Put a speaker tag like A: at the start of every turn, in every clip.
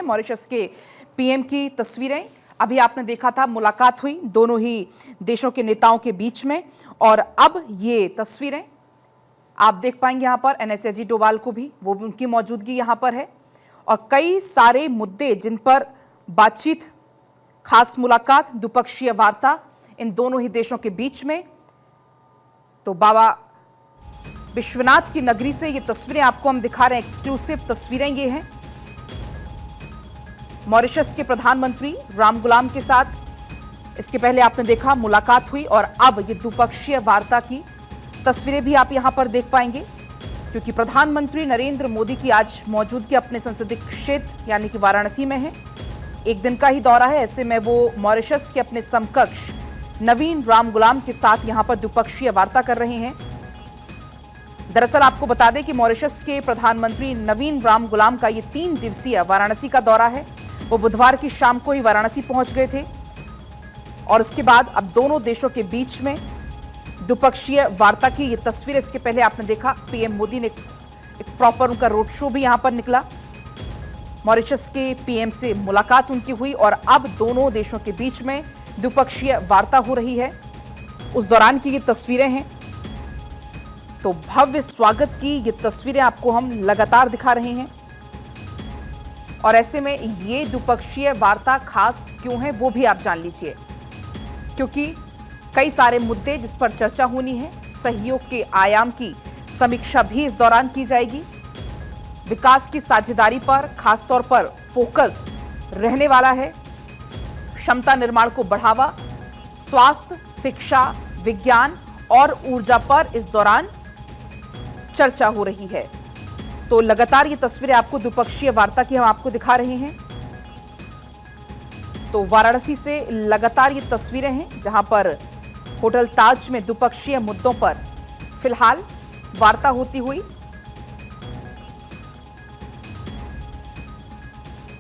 A: Mauritius के PM की तस्वीरें। अभी आपने देखा था मुलाकात हुई दोनों ही देशों के नेताओं के बीच में, और अब ये तस्वीरें आप देख पाएंगे यहाँ पर एनएस अजीत डोभाल को भी, वो भी उनकी मौजूदगी यहाँ पर है, और कई सारे मुद्दे जिन पर बातचीत, खास मुलाकात, द्विपक्षीय वार्ता इन दोनों ही देशों के बीच में। तो बाबा विश्वनाथ की नगरी से ये तस्वीरें आपको हम दिखा रहे हैं, एक्सक्लूसिव तस्वीरें ये हैं। मॉरिशस के प्रधानमंत्री राम गुलाम के साथ इसके पहले आपने देखा मुलाकात हुई, और अब ये द्विपक्षीय वार्ता की तस्वीरें भी आप यहां पर देख पाएंगे, क्योंकि प्रधानमंत्री नरेंद्र मोदी की आज मौजूदगी अपने संसदीय क्षेत्र यानी कि वाराणसी में है। एक दिन का ही दौरा है, ऐसे में वो मॉरिशस के अपने समकक्ष नवीन राम गुलाम के साथ यहां पर द्विपक्षीय वार्ता कर रहे हैं। दरअसल आपको बता दें कि मॉरिशस के प्रधानमंत्री नवीन राम गुलाम का ये 3 दिवसीय वाराणसी का दौरा है। वो बुधवार की शाम को ही वाराणसी पहुंच गए थे, और इसके बाद अब दोनों देशों के बीच में द्विपक्षीय वार्ता की ये तस्वीर। इसके पहले आपने देखा पीएम मोदी ने एक प्रॉपर उनका रोड शो भी यहां पर निकला, मॉरिशस के पीएम से मुलाकात उनकी हुई, और अब दोनों देशों के बीच में द्विपक्षीय वार्ता हो रही है। उस दौरान की ये तस्वीरें हैं। तो भव्य स्वागत की ये तस्वीरें आपको हम लगातार दिखा रहे हैं, और ऐसे में ये द्विपक्षीय वार्ता खास क्यों है वो भी आप जान लीजिए, क्योंकि कई सारे मुद्दे जिस पर चर्चा होनी है। सहयोग के आयाम की समीक्षा भी इस दौरान की जाएगी। विकास की साझेदारी पर खासतौर पर फोकस रहने वाला है। क्षमता निर्माण को बढ़ावा, स्वास्थ्य, शिक्षा, विज्ञान और ऊर्जा पर इस दौरान चर्चा हो रही है। तो लगातार ये तस्वीरें आपको द्विपक्षीय वार्ता की हम आपको दिखा रहे हैं। तो वाराणसी से लगातार ये तस्वीरें हैं, जहां पर होटल ताज में द्विपक्षीय मुद्दों पर फिलहाल वार्ता होती हुई।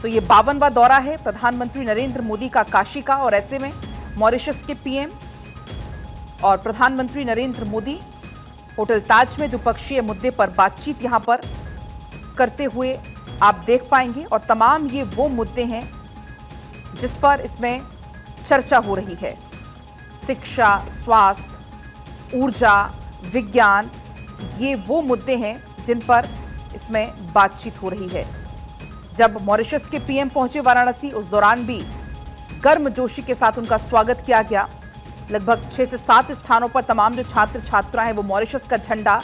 A: तो ये 52वां दौरा है प्रधानमंत्री नरेंद्र मोदी का काशी का, और ऐसे में मॉरिशस के पीएम और प्रधानमंत्री नरेंद्र मोदी होटल ताज में द्विपक्षीय मुद्दे पर बातचीत यहां पर करते हुए आप देख पाएंगे, और तमाम ये वो मुद्दे हैं जिस पर इसमें चर्चा हो रही है। शिक्षा, स्वास्थ्य, ऊर्जा, विज्ञान, ये वो मुद्दे हैं जिन पर इसमें बातचीत हो रही है। जब मॉरिशस के पीएम पहुंचे वाराणसी, उस दौरान भी गर्मजोशी के साथ उनका स्वागत किया गया। लगभग 6 से 7 स्थानों पर तमाम जो छात्र छात्रा हैं वो मॉरिशस का झंडा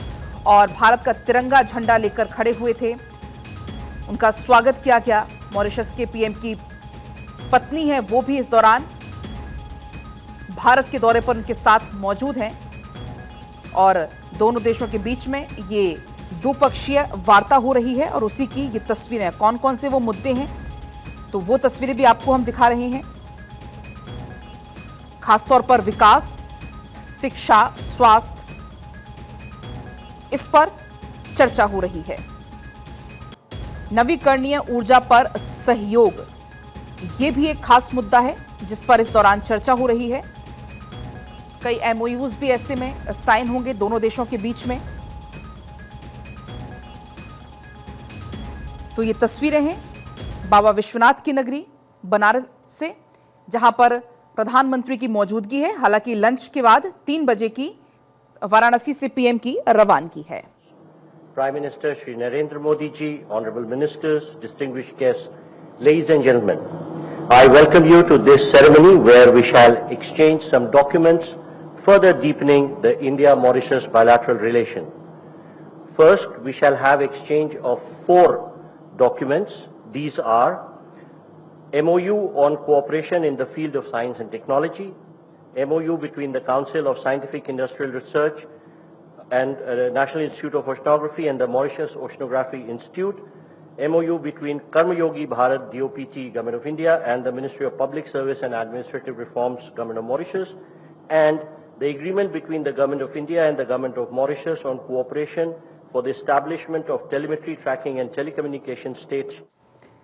A: और भारत का तिरंगा झंडा लेकर खड़े हुए थे। उनका स्वागत किया गया। मॉरिशस के पीएम की पत्नी है, वो भी इस दौरान भारत के दौरे पर उनके साथ मौजूद हैं, और दोनों देशों के बीच में ये द्विपक्षीय वार्ता हो रही है। और उसी की ये तस्वीरें, कौन कौन से वो मुद्दे हैं, तो वो तस्वीरें भी आपको हम दिखा रहे हैं। खासतौर पर विकास, शिक्षा, स्वास्थ्य, इस पर चर्चा हो रही है। नवीकरणीय ऊर्जा पर सहयोग, ये भी एक खास मुद्दा है जिस पर इस दौरान चर्चा हो रही है। कई एमओयूज भी ऐसे में साइन होंगे दोनों देशों के बीच में। तो ये तस्वीरें हैं बाबा विश्वनाथ की नगरी बनारस से, जहां पर प्रधानमंत्री की मौजूदगी है। हालांकि लंच के बाद 3 बजे की वाराणसी से पीएम की रवानगी है।
B: Prime Minister Shri Narendra Modi ji, honorable ministers, distinguished guests, ladies and gentlemen, I welcome you to this ceremony where we shall exchange some documents further deepening the India-Mauritius bilateral relation. First, we shall have exchange of 4 documents. These are MOU on cooperation in the field of science and technology, MOU between the Council of Scientific Industrial Research and National Institute of Oceanography and the Mauritius Oceanography Institute, MOU between Karmayogi Bharat DOPT Government of India and the Ministry of Public Service and Administrative Reforms Government of Mauritius, and the agreement between the Government of India and the Government of Mauritius on cooperation for the establishment of telemetry tracking and telecommunication